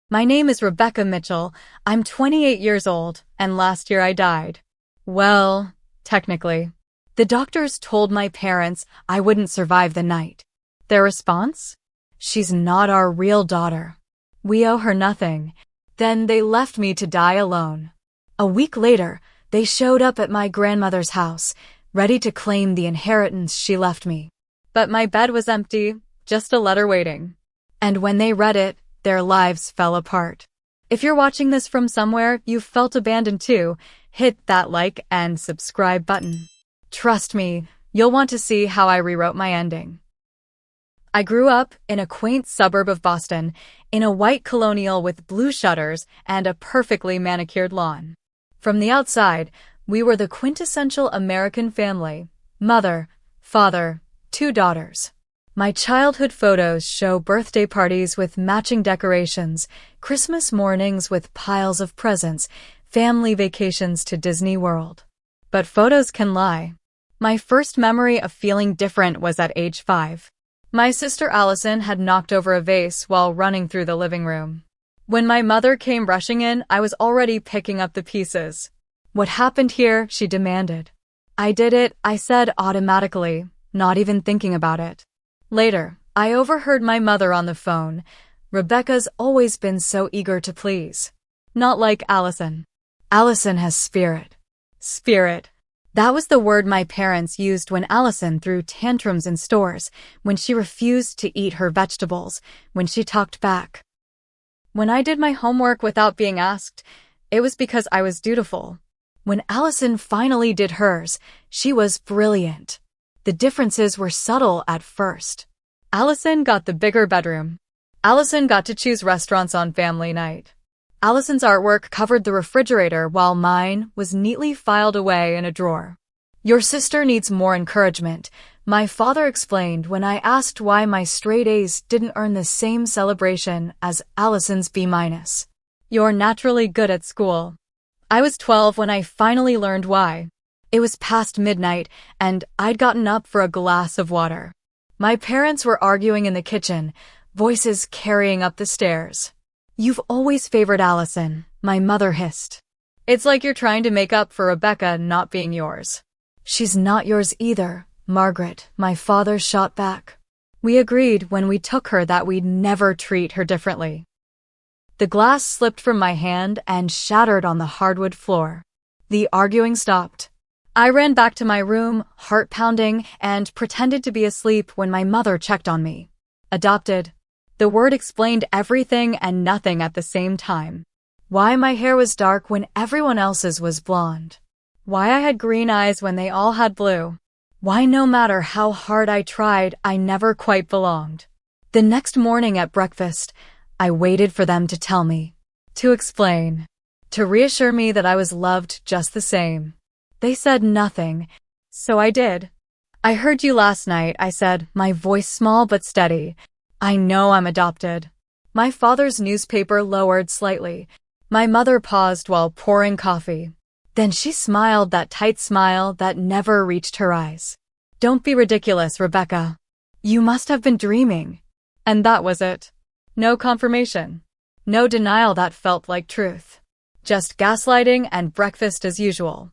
My name is Rebecca Mitchell. I'm 28 years old, and last year I died. Well, technically. The doctors told my parents I wouldn't survive the night. Their response? She's not our real daughter. We owe her nothing. Then they left me to die alone. A week later, they showed up at my grandmother's house, ready to claim the inheritance she left me. But my bed was empty, just a letter waiting. And when they read it, their lives fell apart. If you're watching this from somewhere you felt abandoned too, hit that like and subscribe button. Trust me, you'll want to see how I rewrote my ending. I grew up in a quaint suburb of Boston, in a white colonial with blue shutters and a perfectly manicured lawn. From the outside, we were the quintessential American family: mother, father, 2 daughters. My childhood photos show birthday parties with matching decorations, Christmas mornings with piles of presents, family vacations to Disney World. But photos can lie. My first memory of feeling different was at age 5. My sister Allison had knocked over a vase while running through the living room. When my mother came rushing in, I was already picking up the pieces. "What happened here?" she demanded. "I did it," I said automatically, not even thinking about it. Later, I overheard my mother on the phone. "Rebecca's always been so eager to please. Not like Allison. Allison has spirit." Spirit. That was the word my parents used when Allison threw tantrums in stores, when she refused to eat her vegetables, when she talked back. When I did my homework without being asked, it was because I was dutiful. When Allison finally did hers, she was brilliant. The differences were subtle at first. Allison got the bigger bedroom. Allison got to choose restaurants on family night. Allison's artwork covered the refrigerator while mine was neatly filed away in a drawer. "Your sister needs more encouragement," my father explained when I asked why my straight A's didn't earn the same celebration as Allison's B-. "You're naturally good at school." I was 12 when I finally learned why. It was past midnight, and I'd gotten up for a glass of water. My parents were arguing in the kitchen, voices carrying up the stairs. "You've always favored Allison," my mother hissed. "It's like you're trying to make up for Rebecca not being yours." "She's not yours either, Margaret," my father shot back. We agreed when we took her that we'd never treat her differently. The glass slipped from my hand and shattered on the hardwood floor. The arguing stopped. I ran back to my room, heart pounding, and pretended to be asleep when my mother checked on me. Adopted. The word explained everything and nothing at the same time. Why my hair was dark when everyone else's was blonde. Why I had green eyes when they all had blue. Why no matter how hard I tried, I never quite belonged. The next morning at breakfast, I waited for them to tell me. To explain. To reassure me that I was loved just the same. They said nothing, so I did. "I heard you last night," I said, my voice small but steady. "I know I'm adopted." My father's newspaper lowered slightly. My mother paused while pouring coffee. Then she smiled, that tight smile that never reached her eyes. "Don't be ridiculous, Rebecca. You must have been dreaming." And that was it. No confirmation. No denial that felt like truth. Just gaslighting and breakfast as usual.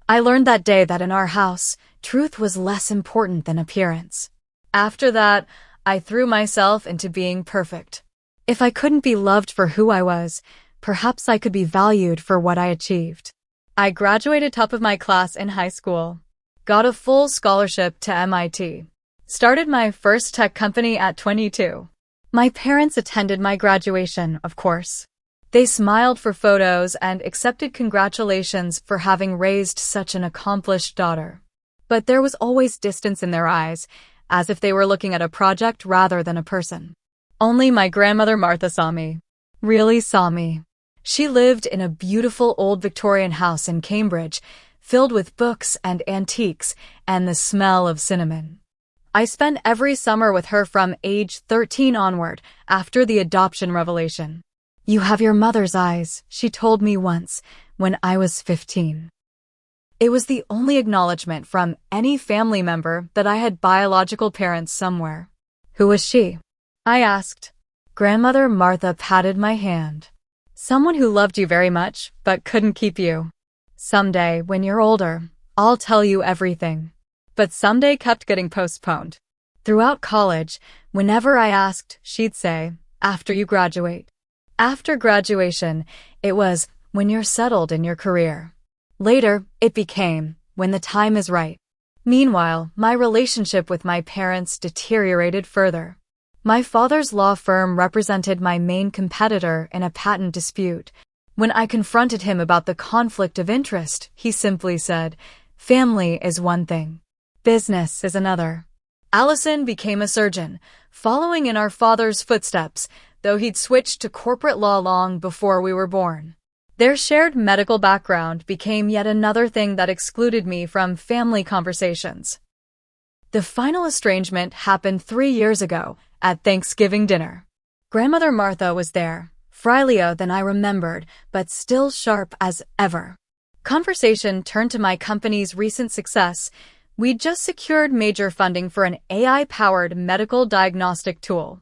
I learned that day that in our house, truth was less important than appearance. After that, I threw myself into being perfect. If I couldn't be loved for who I was, perhaps I could be valued for what I achieved. I graduated top of my class in high school. Got a full scholarship to MIT. Started my first tech company at 22. My parents attended my graduation, of course. They smiled for photos and accepted congratulations for having raised such an accomplished daughter. But there was always distance in their eyes, as if they were looking at a project rather than a person. Only my grandmother Martha saw me. Really saw me. She lived in a beautiful old Victorian house in Cambridge, filled with books and antiques and the smell of cinnamon. I spent every summer with her from age 13 onward, after the adoption revelation. "You have your mother's eyes," she told me once, when I was 15. It was the only acknowledgement from any family member that I had biological parents somewhere. "Who was she?" I asked. Grandmother Martha patted my hand. Someone who loved you very much, but couldn't keep you. Someday, when you're older, I'll tell you everything. But someday kept getting postponed. Throughout college, whenever I asked, she'd say, after you graduate. After graduation, it was, when you're settled in your career. Later, it became, when the time is right. Meanwhile, my relationship with my parents deteriorated further. My father's law firm represented my main competitor in a patent dispute. When I confronted him about the conflict of interest, he simply said, "Family is one thing. Business is another." Allison became a surgeon, following in our father's footsteps, though he'd switched to corporate law long before we were born. Their shared medical background became yet another thing that excluded me from family conversations. The final estrangement happened 3 years ago, at Thanksgiving dinner. Grandmother Martha was there, frilier than I remembered, but still sharp as ever. Conversation turned to my company's recent success. We'd just secured major funding for an AI-powered medical diagnostic tool.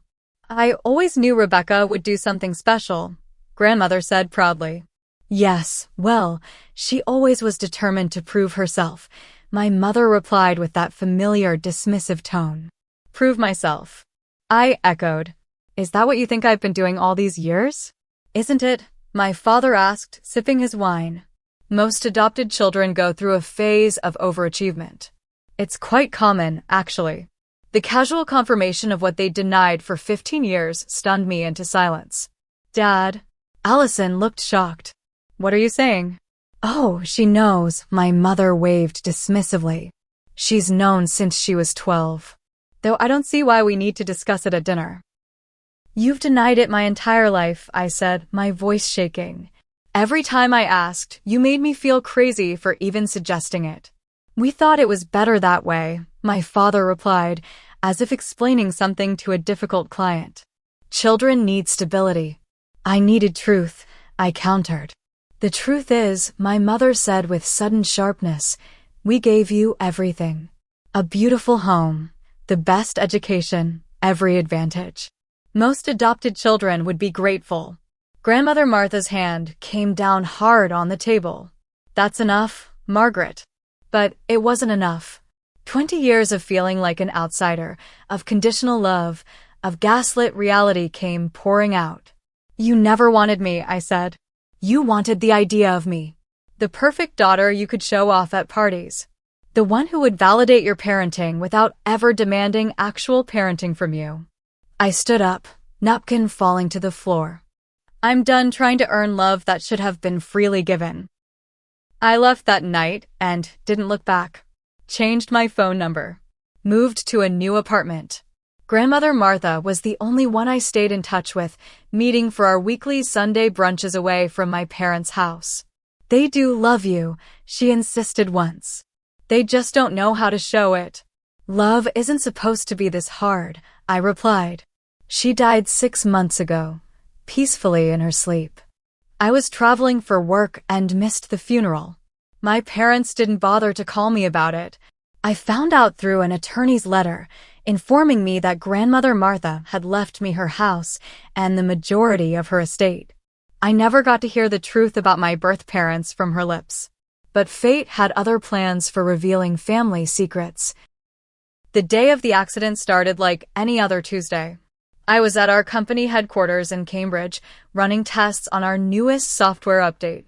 "I always knew Rebecca would do something special," Grandmother said proudly. "Yes, well, she always was determined to prove herself," my mother replied with that familiar dismissive tone. "Prove myself," I echoed. "Is that what you think I've been doing all these years?" "Isn't it?" my father asked, sipping his wine. "Most adopted children go through a phase of overachievement. It's quite common, actually." The casual confirmation of what they denied for 15 years stunned me into silence. "Dad?" Allison looked shocked. "What are you saying?" "Oh, she knows," my mother waved dismissively. "She's known since she was 12. Though I don't see why we need to discuss it at dinner." "You've denied it my entire life," I said, my voice shaking. "Every time I asked, you made me feel crazy for even suggesting it." "We thought it was better that way," my father replied, as if explaining something to a difficult client. "Children need stability." "I needed truth," I countered. "The truth is," my mother said with sudden sharpness, "we gave you everything. A beautiful home, the best education, every advantage. Most adopted children would be grateful." Grandmother Martha's hand came down hard on the table. "That's enough, Margaret." But it wasn't enough. 20 years of feeling like an outsider, of conditional love, of gaslit reality came pouring out. "You never wanted me," I said. "You wanted the idea of me. The perfect daughter you could show off at parties. The one who would validate your parenting without ever demanding actual parenting from you." I stood up, napkin falling to the floor. "I'm done trying to earn love that should have been freely given." I left that night and didn't look back. Changed my phone number. Moved to a new apartment. Grandmother Martha was the only one I stayed in touch with, meeting for our weekly Sunday brunches away from my parents' house. "They do love you," she insisted once. "They just don't know how to show it." "Love isn't supposed to be this hard," I replied. "She died 6 months ago, peacefully in her sleep. I was traveling for work and missed the funeral. My parents didn't bother to call me about it. I found out through an attorney's letter, informing me that Grandmother Martha had left me her house and the majority of her estate. I never got to hear the truth about my birth parents from her lips. But fate had other plans for revealing family secrets. The day of the accident started like any other Tuesday. I was at our company headquarters in Cambridge, running tests on our newest software update.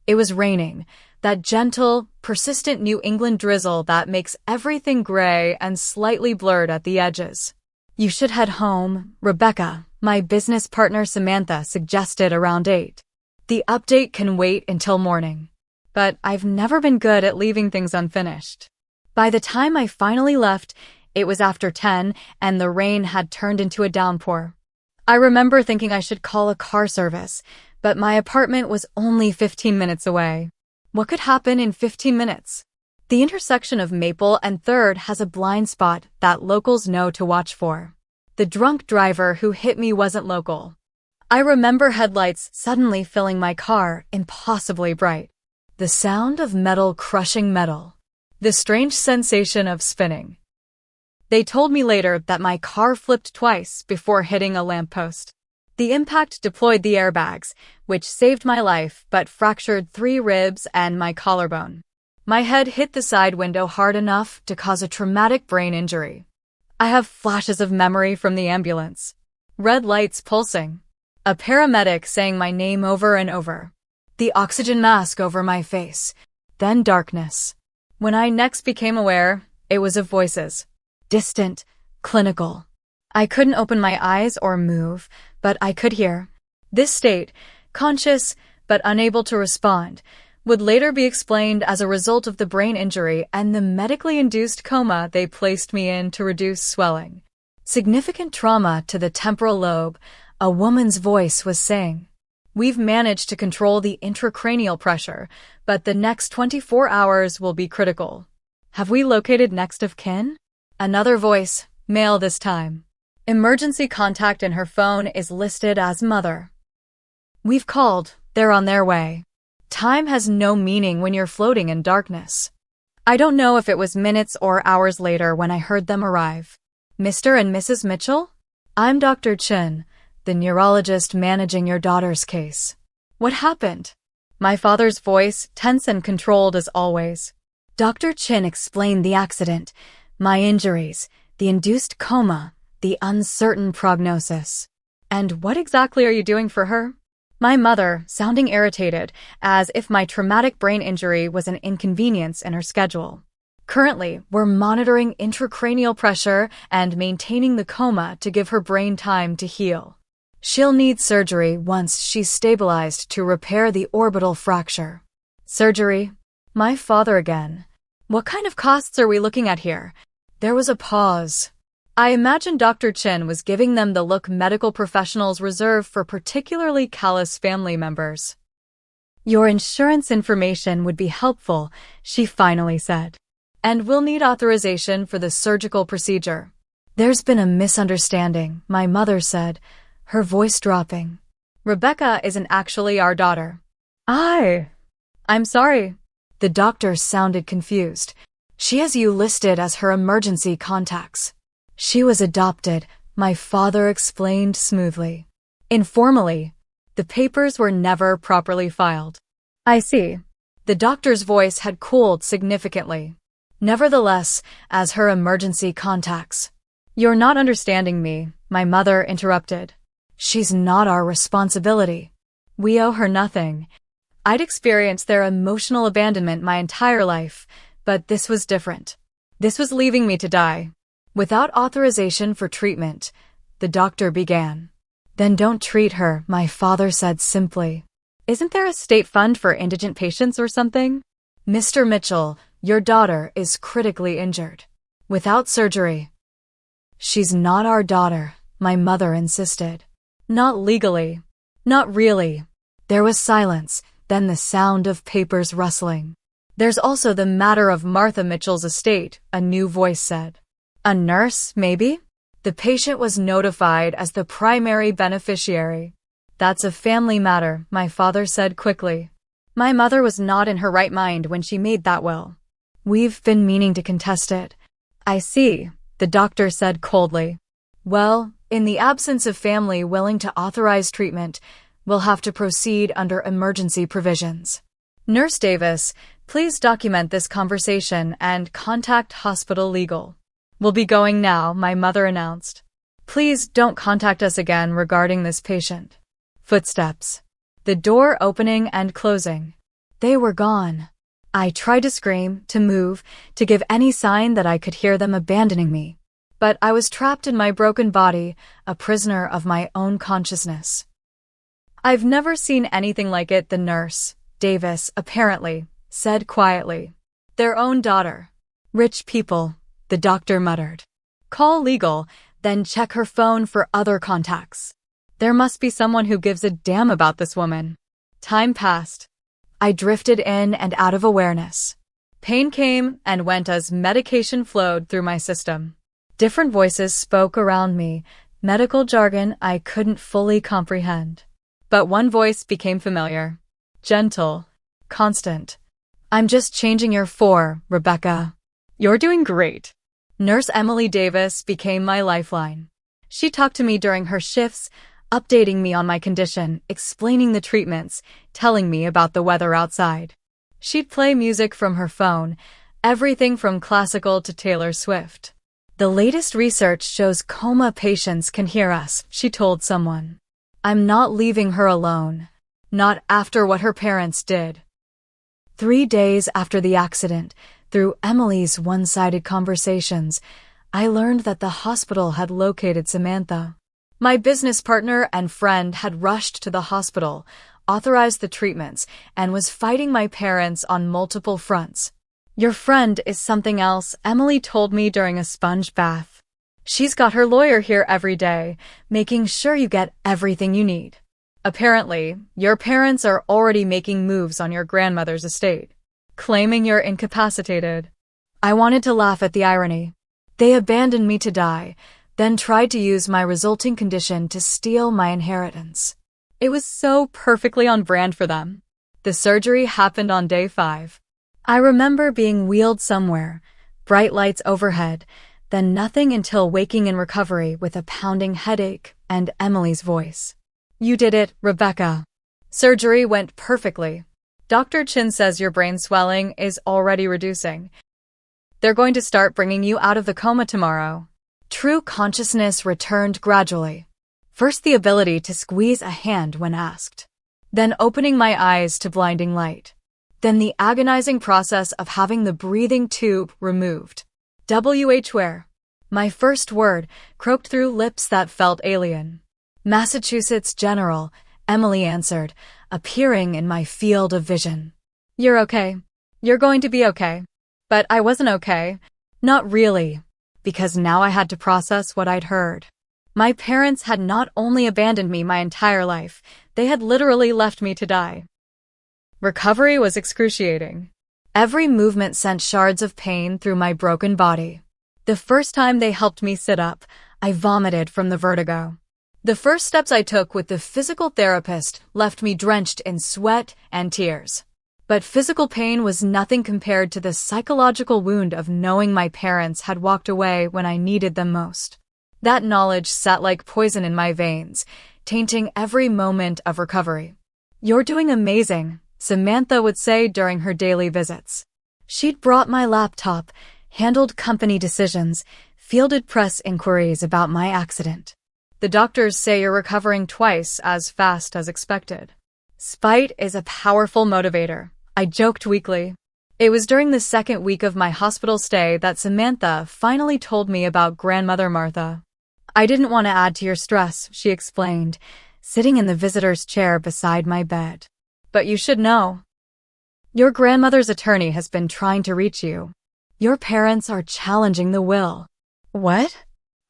It was raining, that gentle, persistent New England drizzle that makes everything gray and slightly blurred at the edges. "You should head home," Rebecca, my business partner Samantha, suggested around 8. "The update can wait until morning." But I've never been good at leaving things unfinished. By the time I finally left, it was after 10, and the rain had turned into a downpour. I remember thinking I should call a car service, but my apartment was only 15 minutes away. What could happen in 15 minutes? The intersection of Maple and 3rd has a blind spot that locals know to watch for. The drunk driver who hit me wasn't local. I remember headlights suddenly filling my car, impossibly bright. The sound of metal crushing metal. The strange sensation of spinning. They told me later that my car flipped twice before hitting a lamppost. The impact deployed the airbags, which saved my life but fractured 3 ribs and my collarbone. My head hit the side window hard enough to cause a traumatic brain injury. I have flashes of memory from the ambulance. Red lights pulsing. A paramedic saying my name over and over. The oxygen mask over my face. Then darkness. When I next became aware, it was of voices. Distant, clinical. I couldn't open my eyes or move, but I could hear. This state, conscious but unable to respond, would later be explained as a result of the brain injury and the medically induced coma they placed me in to reduce swelling. Significant trauma to the temporal lobe, a woman's voice was saying. We've managed to control the intracranial pressure, but the next 24 hours will be critical. Have we located next of kin? Another voice, male this time. Emergency contact in her phone is listed as mother. We've called, they're on their way. Time has no meaning when you're floating in darkness. I don't know if it was minutes or hours later when I heard them arrive. Mr. and Mrs. Mitchell? I'm Dr. Chin, the neurologist managing your daughter's case. What happened? My father's voice, tense and controlled as always. Dr. Chin explained the accident, my injuries, the induced coma, the uncertain prognosis. And what exactly are you doing for her? My mother, sounding irritated, as if my traumatic brain injury was an inconvenience in her schedule. Currently, we're monitoring intracranial pressure and maintaining the coma to give her brain time to heal. She'll need surgery once she's stabilized to repair the orbital fracture. Surgery? My father again. What kind of costs are we looking at here? There was a pause. I imagine Dr. Chin was giving them the look medical professionals reserve for particularly callous family members. Your insurance information would be helpful, she finally said. And we'll need authorization for the surgical procedure. There's been a misunderstanding, my mother said, her voice dropping. Rebecca isn't actually our daughter. I'm sorry. The doctor sounded confused. She has you listed as her emergency contacts. She was adopted, my father explained smoothly. Informally, the papers were never properly filed. I see. The doctor's voice had cooled significantly. Nevertheless, as her emergency contacts. You're not understanding me, my mother interrupted. She's not our responsibility. We owe her nothing. I'd experienced their emotional abandonment my entire life, but this was different. This was leaving me to die. Without authorization for treatment, the doctor began. Then don't treat her, my father said simply. Isn't there a state fund for indigent patients or something? Mr. Mitchell, your daughter is critically injured. Without surgery. She's not our daughter, my mother insisted. Not legally. Not really. There was silence, then the sound of papers rustling. There's also the matter of Martha Mitchell's estate, a new voice said. A nurse, maybe? The patient was notified as the primary beneficiary. That's a family matter, my father said quickly. My mother was not in her right mind when she made that will. We've been meaning to contest it. I see, the doctor said coldly. Well, in the absence of family willing to authorize treatment, we'll have to proceed under emergency provisions. Nurse Davis, please document this conversation and contact hospital legal. We'll be going now, my mother announced. Please don't contact us again regarding this patient. Footsteps. The door opening and closing. They were gone. I tried to scream, to move, to give any sign that I could hear them abandoning me. But I was trapped in my broken body, a prisoner of my own consciousness. I've never seen anything like it, the nurse, Davis, apparently, said quietly. Their own daughter. Rich people. The doctor muttered. Call legal, then check her phone for other contacts. There must be someone who gives a damn about this woman. Time passed. I drifted in and out of awareness. Pain came and went as medication flowed through my system. Different voices spoke around me, medical jargon I couldn't fully comprehend. But one voice became familiar. Gentle. Constant. I'm just changing your for, Rebecca. You're doing great. Nurse Emily Davis became my lifeline. She talked to me during her shifts, updating me on my condition, explaining the treatments, telling me about the weather outside. She'd play music from her phone, everything from classical to Taylor Swift. "The latest research shows coma patients can hear us," she told someone. "I'm not leaving her alone. Not after what her parents did." 3 days after the accident, through Emily's one-sided conversations, I learned that the hospital had located Samantha. My business partner and friend had rushed to the hospital, authorized the treatments, and was fighting my parents on multiple fronts. "Your friend is something else," Emily told me during a sponge bath. "She's got her lawyer here every day, making sure you get everything you need. Apparently, your parents are already making moves on your grandmother's estate, claiming you're incapacitated." I wanted to laugh at the irony. They abandoned me to die, then tried to use my resulting condition to steal my inheritance. It was so perfectly on brand for them. The surgery happened on day 5. I remember being wheeled somewhere, bright lights overhead, then nothing until waking in recovery with a pounding headache and Emily's voice. "You did it, Rebecca. Surgery went perfectly. Dr. Chin says your brain swelling is already reducing. They're going to start bringing you out of the coma tomorrow." True consciousness returned gradually. First the ability to squeeze a hand when asked. Then opening my eyes to blinding light. Then the agonizing process of having the breathing tube removed. Where? My first word croaked through lips that felt alien. "Massachusetts General," Emily answered, appearing in my field of vision. "You're okay. You're going to be okay." But I wasn't okay. Not really. Because now I had to process what I'd heard. My parents had not only abandoned me my entire life, they had literally left me to die. Recovery was excruciating. Every movement sent shards of pain through my broken body. The first time they helped me sit up, I vomited from the vertigo. The first steps I took with the physical therapist left me drenched in sweat and tears. But physical pain was nothing compared to the psychological wound of knowing my parents had walked away when I needed them most. That knowledge sat like poison in my veins, tainting every moment of recovery. "You're doing amazing," Samantha would say during her daily visits. She'd brought my laptop, handled company decisions, fielded press inquiries about my accident. "The doctors say you're recovering twice as fast as expected." Spite is a powerful motivator, I joked weakly. It was during the second week of my hospital stay that Samantha finally told me about grandmother Martha. "I didn't want to add to your stress," she explained, sitting in the visitor's chair beside my bed. "But you should know. Your grandmother's attorney has been trying to reach you. Your parents are challenging the will." "What?"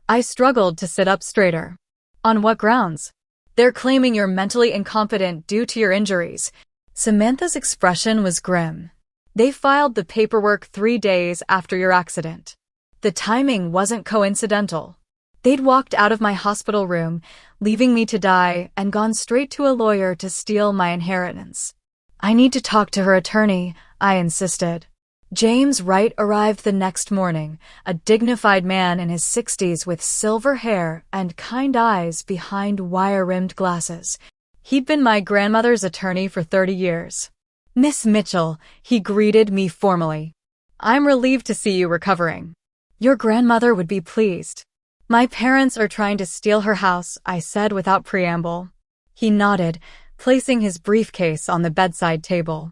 I struggled to sit up straighter. "On what grounds?" "They're claiming you're mentally incompetent due to your injuries." Samantha's expression was grim. "They filed the paperwork 3 days after your accident. The timing wasn't coincidental. They'd walked out of my hospital room, leaving me to die, and gone straight to a lawyer to steal my inheritance." "I need to talk to her attorney," I insisted. James Wright arrived the next morning, a dignified man in his 60s with silver hair and kind eyes behind wire-rimmed glasses. He'd been my grandmother's attorney for 30 years. "Miss Mitchell," he greeted me formally. "I'm relieved to see you recovering. Your grandmother would be pleased." "My parents are trying to steal her house," I said without preamble. He nodded, placing his briefcase on the bedside table.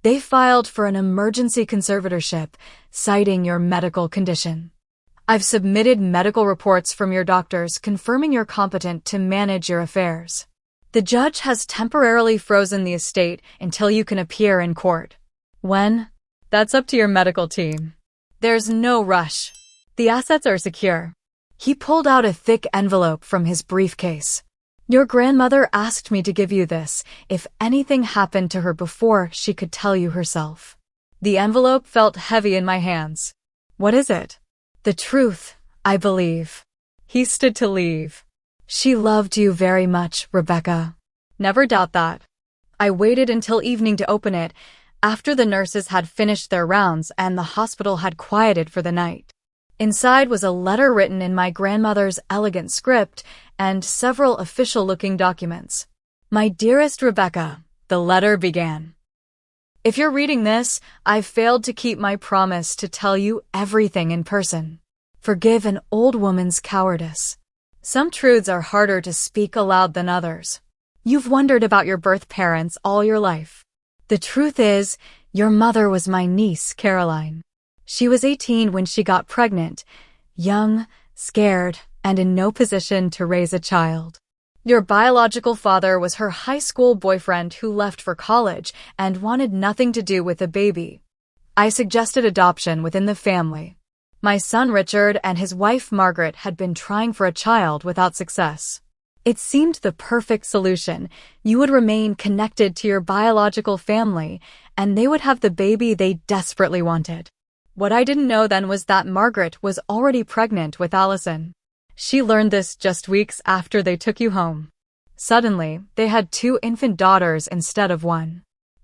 "They filed for an emergency conservatorship, citing your medical condition. I've submitted medical reports from your doctors confirming you're competent to manage your affairs. The judge has temporarily frozen the estate until you can appear in court. When? That's up to your medical team. There's no rush. The assets are secure." He pulled out a thick envelope from his briefcase. "Your grandmother asked me to give you this if anything happened to her before she could tell you herself." The envelope felt heavy in my hands. "What is it?" "The truth, I believe." He stood to leave. "She loved you very much, Rebecca." "Never doubt that." I waited until evening to open it, after the nurses had finished their rounds and the hospital had quieted for the night. Inside was a letter written in my grandmother's elegant script and several official-looking documents. My dearest Rebecca, the letter began. If you're reading this, I've failed to keep my promise to tell you everything in person. Forgive an old woman's cowardice. Some truths are harder to speak aloud than others. You've wondered about your birth parents all your life. The truth is, your mother was my niece, Caroline. She was 18 when she got pregnant, young, scared, and in no position to raise a child. Your biological father was her high school boyfriend who left for college and wanted nothing to do with the baby. I suggested adoption within the family. My son Richard and his wife Margaret had been trying for a child without success. It seemed the perfect solution. You would remain connected to your biological family, and they would have the baby they desperately wanted. What I didn't know then was that Margaret was already pregnant with Allison. She learned this just weeks after they took you home. Suddenly, they had 2 infant daughters instead of 1.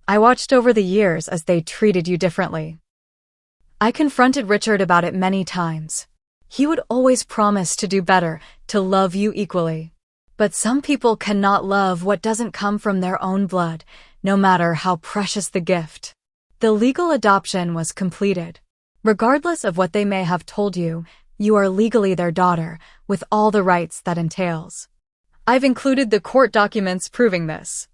I watched over the years as they treated you differently. I confronted Richard about it many times. He would always promise to do better, to love you equally. But some people cannot love what doesn't come from their own blood, no matter how precious the gift. The legal adoption was completed. Regardless of what they may have told you, you are legally their daughter, with all the rights that entails. I've included the court documents proving this.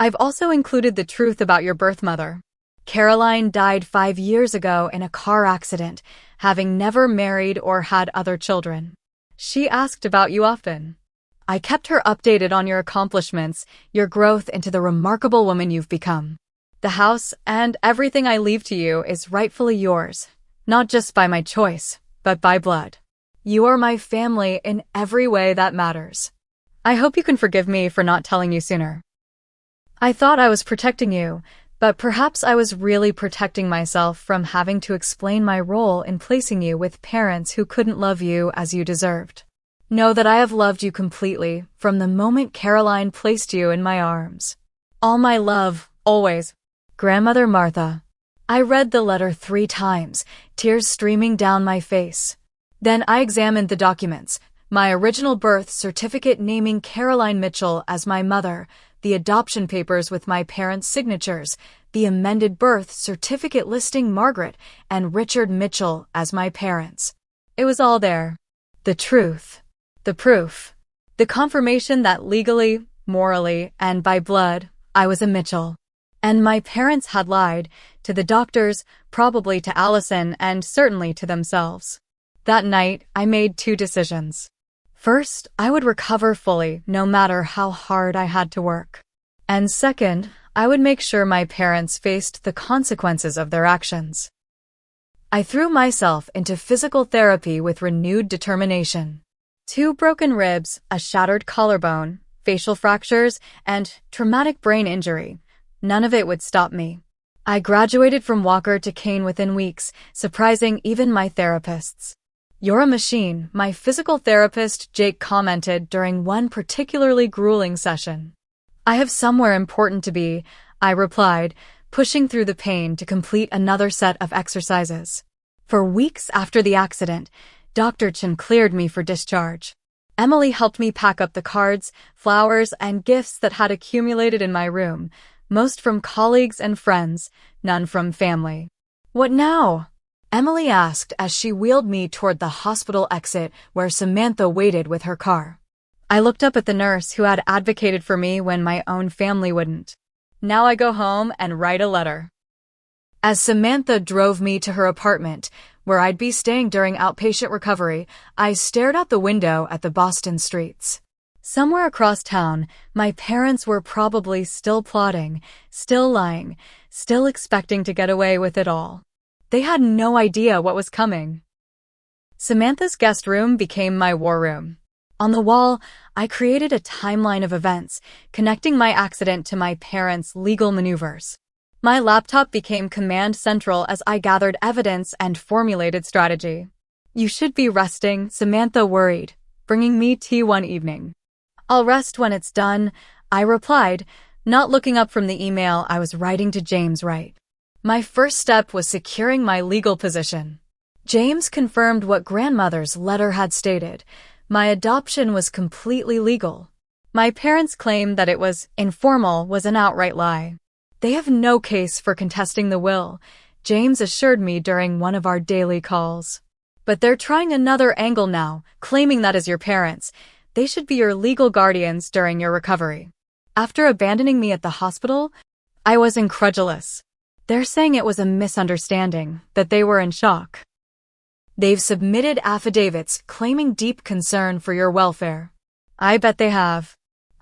I've also included the truth about your birth mother. Caroline died 5 years ago in a car accident, having never married or had other children. She asked about you often. I kept her updated on your accomplishments, your growth into the remarkable woman you've become. The house and everything I leave to you is rightfully yours, not just by my choice, but by blood. You are my family in every way that matters. I hope you can forgive me for not telling you sooner. I thought I was protecting you, but perhaps I was really protecting myself from having to explain my role in placing you with parents who couldn't love you as you deserved. Know that I have loved you completely from the moment Caroline placed you in my arms. All my love, always. Grandmother Martha. I read the letter 3 times, tears streaming down my face. Then I examined the documents, my original birth certificate naming Caroline Mitchell as my mother, the adoption papers with my parents' signatures, the amended birth certificate listing Margaret and Richard Mitchell as my parents. It was all there. The truth. The proof. The confirmation that legally, morally, and by blood, I was a Mitchell. And my parents had lied, to the doctors, probably to Allison, and certainly to themselves. That night, I made 2 decisions. First, I would recover fully, no matter how hard I had to work. And second, I would make sure my parents faced the consequences of their actions. I threw myself into physical therapy with renewed determination. 2 broken ribs, a shattered collarbone, facial fractures, and traumatic brain injury. None of it would stop me. I graduated from Walker to Kane within weeks, surprising even my therapists. You're a machine, my physical therapist Jake commented during one particularly grueling session. I have somewhere important to be, I replied, pushing through the pain to complete another set of exercises. For weeks after the accident, Dr. Chen cleared me for discharge. Emily helped me pack up the cards, flowers, and gifts that had accumulated in my room, most from colleagues and friends, none from family. What now? Emily asked as she wheeled me toward the hospital exit where Samantha waited with her car. I looked up at the nurse who had advocated for me when my own family wouldn't. Now I go home and write a letter. As Samantha drove me to her apartment, where I'd be staying during outpatient recovery, I stared out the window at the Boston streets. Somewhere across town, my parents were probably still plotting, still lying, still expecting to get away with it all. They had no idea what was coming. Samantha's guest room became my war room. On the wall, I created a timeline of events, connecting my accident to my parents' legal maneuvers. My laptop became command central as I gathered evidence and formulated strategy. You should be resting, Samantha worried, bringing me tea one evening. I'll rest when it's done, I replied, not looking up from the email I was writing to James Wright. My first step was securing my legal position. James confirmed what grandmother's letter had stated. My adoption was completely legal. My parents' claim that it was informal was an outright lie. They have no case for contesting the will, James assured me during one of our daily calls. But they're trying another angle now, claiming that as your parents, they should be your legal guardians during your recovery. After abandoning me at the hospital, I was incredulous. They're saying it was a misunderstanding, that they were in shock. They've submitted affidavits claiming deep concern for your welfare. I bet they have.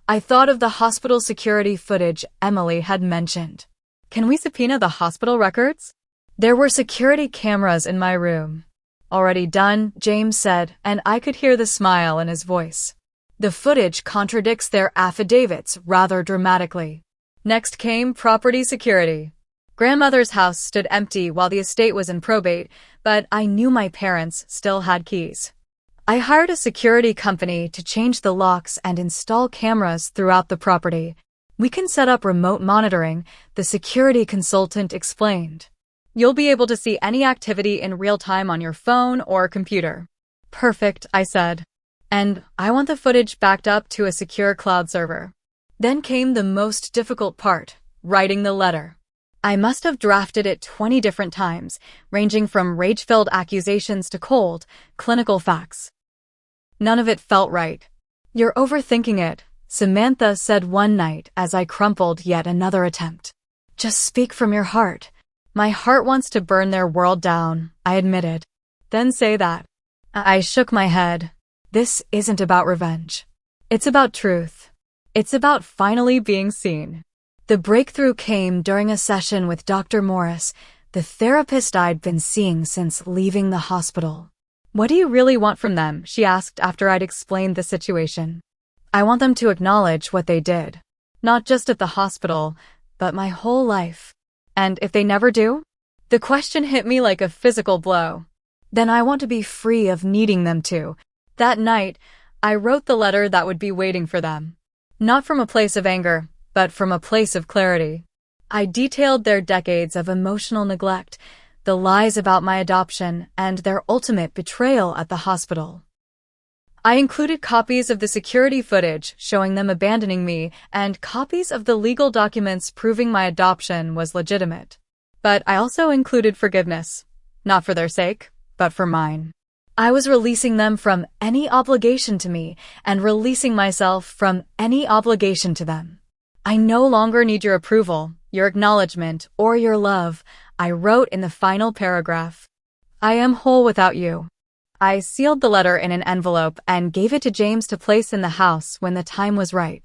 I thought of the hospital security footage Emily had mentioned. Can we subpoena the hospital records? There were security cameras in my room. Already done, James said, and I could hear the smile in his voice. The footage contradicts their affidavits rather dramatically. Next came property security. Grandmother's house stood empty while the estate was in probate, but I knew my parents still had keys. I hired a security company to change the locks and install cameras throughout the property. We can set up remote monitoring, the security consultant explained. You'll be able to see any activity in real time on your phone or computer. Perfect, I said. And I want the footage backed up to a secure cloud server. Then came the most difficult part, writing the letter. I must have drafted it 20 different times, ranging from rage-filled accusations to cold, clinical facts. None of it felt right. You're overthinking it, Samantha said one night as I crumpled yet another attempt. Just speak from your heart. My heart wants to burn their world down, I admitted. Then say that. I shook my head. This isn't about revenge. It's about truth. It's about finally being seen. The breakthrough came during a session with Dr. Morris, the therapist I'd been seeing since leaving the hospital. What do you really want from them? She asked after I'd explained the situation. I want them to acknowledge what they did. Not just at the hospital, but my whole life. And if they never do? The question hit me like a physical blow. Then I want to be free of needing them to. That night, I wrote the letter that would be waiting for them. Not from a place of anger, but from a place of clarity. I detailed their decades of emotional neglect, the lies about my adoption, and their ultimate betrayal at the hospital. I included copies of the security footage showing them abandoning me and copies of the legal documents proving my adoption was legitimate. But I also included forgiveness, not for their sake, but for mine. I was releasing them from any obligation to me and releasing myself from any obligation to them. I no longer need your approval, your acknowledgement, or your love, I wrote in the final paragraph. I am whole without you. I sealed the letter in an envelope and gave it to James to place in the house when the time was right.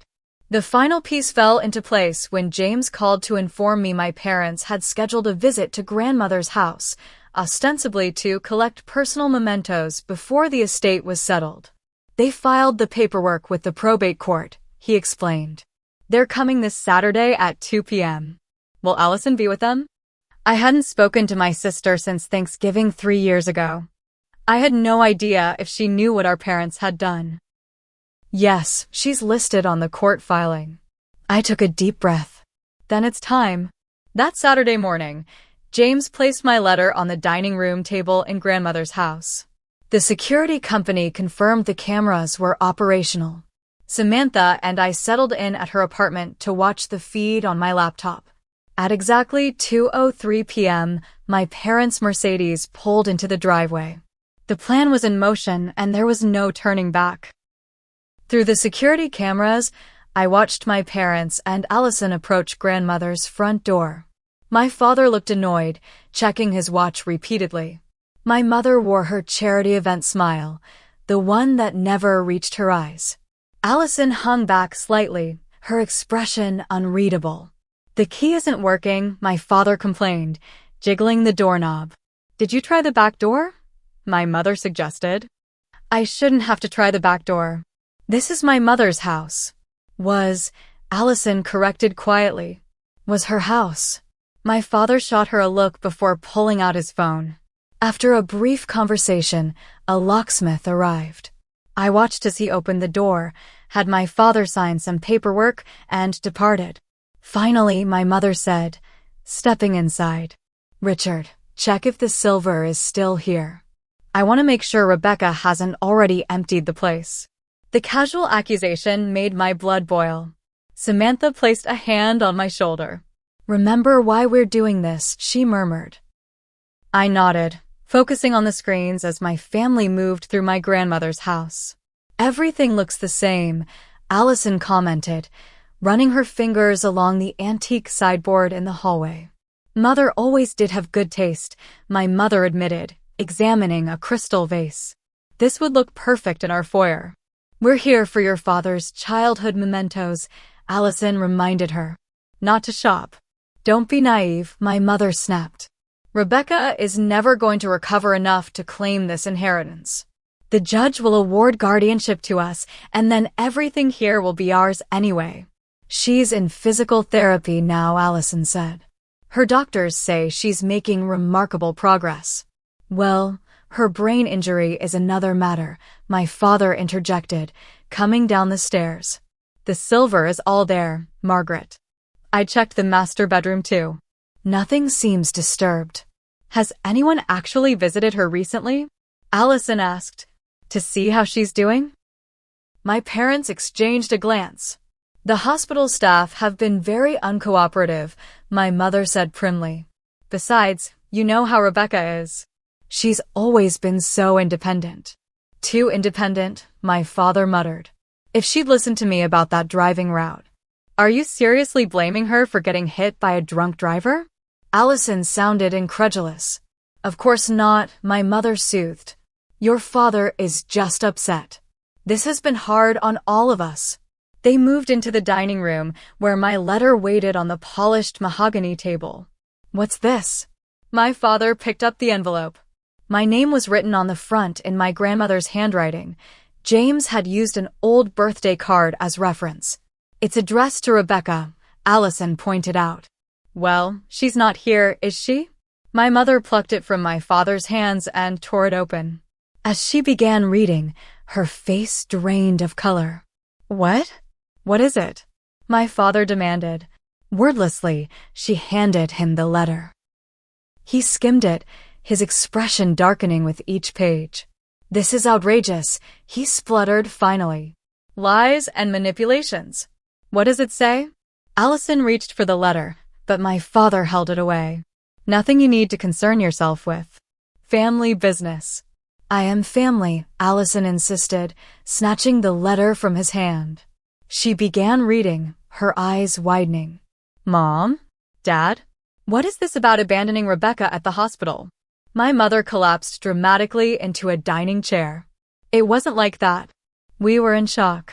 The final piece fell into place when James called to inform me my parents had scheduled a visit to grandmother's house, ostensibly to collect personal mementos before the estate was settled. They filed the paperwork with the probate court, he explained. They're coming this Saturday at 2 p.m. Will Allison be with them? I hadn't spoken to my sister since Thanksgiving 3 years ago. I had no idea if she knew what our parents had done. Yes, she's listed on the court filing. I took a deep breath. Then it's time. That Saturday morning, James placed my letter on the dining room table in grandmother's house. The security company confirmed the cameras were operational. Samantha and I settled in at her apartment to watch the feed on my laptop. At exactly 2:03 p.m., my parents' Mercedes pulled into the driveway. The plan was in motion and there was no turning back. Through the security cameras, I watched my parents and Allison approach grandmother's front door. My father looked annoyed, checking his watch repeatedly. My mother wore her charity event smile, the one that never reached her eyes. Allison hung back slightly, her expression unreadable. The key isn't working, my father complained, jiggling the doorknob. Did you try the back door? My mother suggested. I shouldn't have to try the back door. This is my mother's house. Allison corrected quietly. Was her house. My father shot her a look before pulling out his phone. After a brief conversation, a locksmith arrived. I watched as he opened the door, had my father sign some paperwork, and departed. Finally, my mother said, stepping inside, Richard, check if the silver is still here. I want to make sure Rebecca hasn't already emptied the place. The casual accusation made my blood boil. Samantha placed a hand on my shoulder. "Remember why we're doing this," she murmured. I nodded, focusing on the screens as my family moved through my grandmother's house. "Everything looks the same," Allison commented, running her fingers along the antique sideboard in the hallway. "Mother always did have good taste," my mother admitted, examining a crystal vase. "This would look perfect in our foyer." "We're here for your father's childhood mementos," Allison reminded her. "Not to shop." "Don't be naive," my mother snapped. "Rebecca is never going to recover enough to claim this inheritance. The judge will award guardianship to us, and then everything here will be ours anyway." "She's in physical therapy now," Allison said. "Her doctors say she's making remarkable progress." "Well, her brain injury is another matter," my father interjected, coming down the stairs. "The silver is all there, Margaret." I checked the master bedroom too. Nothing seems disturbed. "Has anyone actually visited her recently?" Allison asked. "To see how she's doing?" My parents exchanged a glance. "The hospital staff have been very uncooperative," my mother said primly. "Besides, you know how Rebecca is. She's always been so independent." "Too independent," my father muttered. "If she'd listened to me about that driving route." "Are you seriously blaming her for getting hit by a drunk driver?" Allison sounded incredulous. "Of course not," my mother soothed. "Your father is just upset. This has been hard on all of us." They moved into the dining room, where my letter waited on the polished mahogany table. "What's this?" My father picked up the envelope. My name was written on the front in my grandmother's handwriting. James had used an old birthday card as reference. "It's addressed to Rebecca," Allison pointed out. "Well, she's not here, is she?" My mother plucked it from my father's hands and tore it open. As she began reading, her face drained of color. "What? What is it?" my father demanded. Wordlessly, she handed him the letter. He skimmed it, his expression darkening with each page. "This is outrageous," he spluttered finally. "Lies and manipulations. What does it say?" Allison reached for the letter, but my father held it away. "Nothing you need to concern yourself with. Family business." "I am family," Allison insisted, snatching the letter from his hand. She began reading, her eyes widening. "Mom? Dad? What is this about abandoning Rebecca at the hospital?" My mother collapsed dramatically into a dining chair. "It wasn't like that. We were in shock.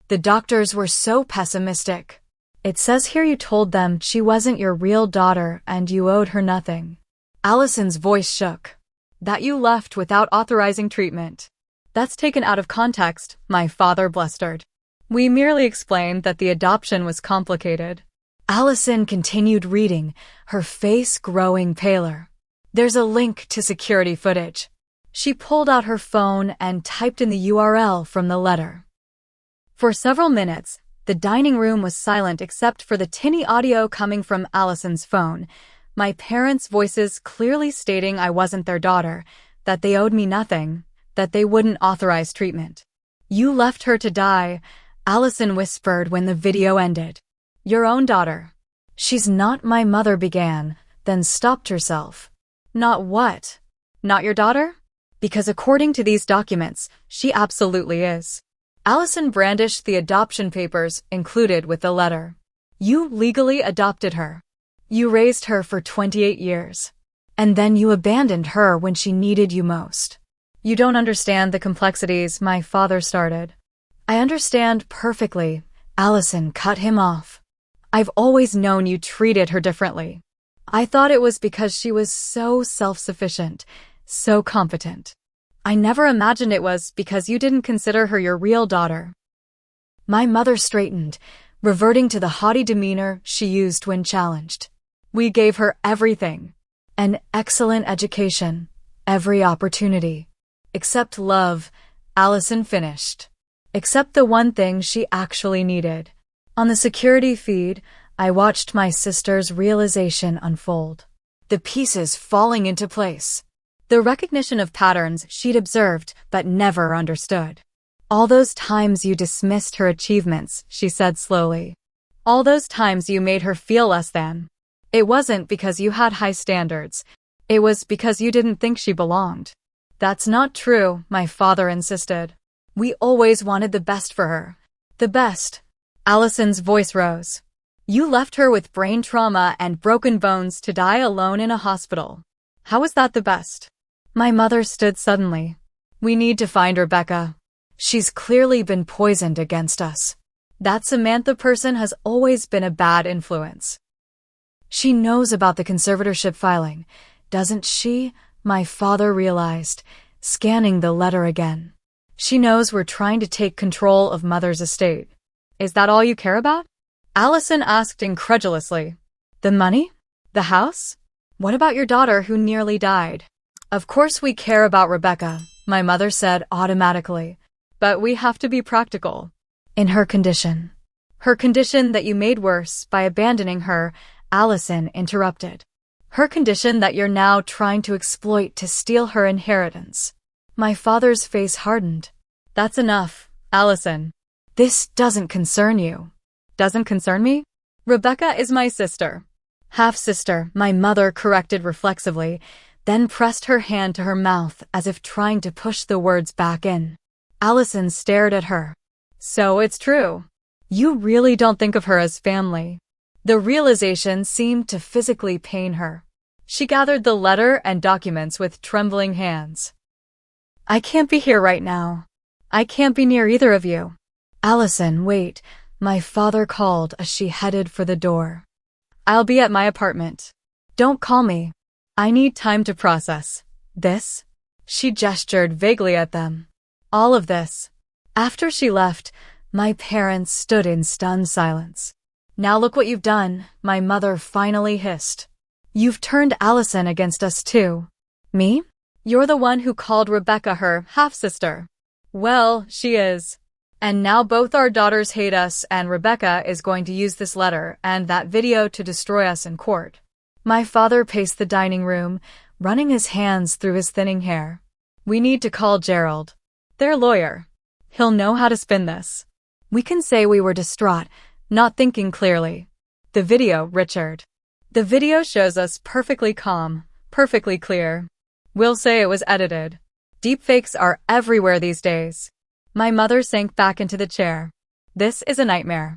The doctors were so pessimistic. It says here you told them she wasn't your real daughter and you owed her nothing." Allison's voice shook. "That you left without authorizing treatment. That's taken out of context," my father blustered. "We merely explained that the adoption was complicated." Allison continued reading, her face growing paler. "There's a link to security footage." She pulled out her phone and typed in the URL from the letter. For several minutes, the dining room was silent except for the tinny audio coming from Allison's phone, my parents' voices clearly stating I wasn't their daughter, that they owed me nothing, that they wouldn't authorize treatment. "You left her to die," Allison whispered when the video ended. "Your own daughter." "She's not," my mother began, then stopped herself. "Not what? Not your daughter?" "Because according to these documents, she absolutely is." Allison brandished the adoption papers included with the letter. "You legally adopted her. You raised her for 28 years. And then you abandoned her when she needed you most." "You don't understand the complexities," my father started. "I understand perfectly," Allison cut him off. "I've always known you treated her differently. I thought it was because she was so self-sufficient, so competent. I never imagined it was because you didn't consider her your real daughter." My mother straightened, reverting to the haughty demeanor she used when challenged. "We gave her everything. An excellent education, every opportunity. Except love," Allison finished. "Except the one thing she actually needed." On the security feed, I watched my sister's realization unfold. The pieces falling into place. The recognition of patterns she'd observed but never understood. All those times you dismissed her achievements, she said slowly. All those times you made her feel less than. It wasn't because you had high standards. It was because you didn't think she belonged. That's not true, my father insisted. We always wanted the best for her. The best. Allison's voice rose. You left her with brain trauma and broken bones to die alone in a hospital. How is that the best? My mother stood suddenly. We need to find Rebecca. She's clearly been poisoned against us. That Samantha person has always been a bad influence. She knows about the conservatorship filing, doesn't she? My father realized, scanning the letter again. She knows we're trying to take control of Mother's estate. Is that all you care about? Allison asked incredulously. The money? The house? What about your daughter who nearly died? Of course we care about Rebecca, my mother said automatically. But we have to be practical. In her condition. Her condition that you made worse by abandoning her, Allison interrupted. Her condition that you're now trying to exploit to steal her inheritance. My father's face hardened. That's enough, Allison. This doesn't concern you. Doesn't concern me? Rebecca is my sister. Half-sister, my mother corrected reflexively, then pressed her hand to her mouth as if trying to push the words back in. Allison stared at her. So it's true. You really don't think of her as family. The realization seemed to physically pain her. She gathered the letter and documents with trembling hands. I can't be here right now. I can't be near either of you. Allison, wait. My father called as she headed for the door. I'll be at my apartment. Don't call me. I need time to process. This? She gestured vaguely at them. All of this. After she left, my parents stood in stunned silence. Now look what you've done, my mother finally hissed. You've turned Allison against us too. Me? You're the one who called Rebecca her half-sister. Well, she is. And now both our daughters hate us, and Rebecca is going to use this letter and that video to destroy us in court. My father paced the dining room, running his hands through his thinning hair. We need to call Gerald. Their lawyer. He'll know how to spin this. We can say we were distraught, not thinking clearly. The video, Richard. The video shows us perfectly calm, perfectly clear. We'll say it was edited. Deepfakes are everywhere these days. My mother sank back into the chair. This is a nightmare.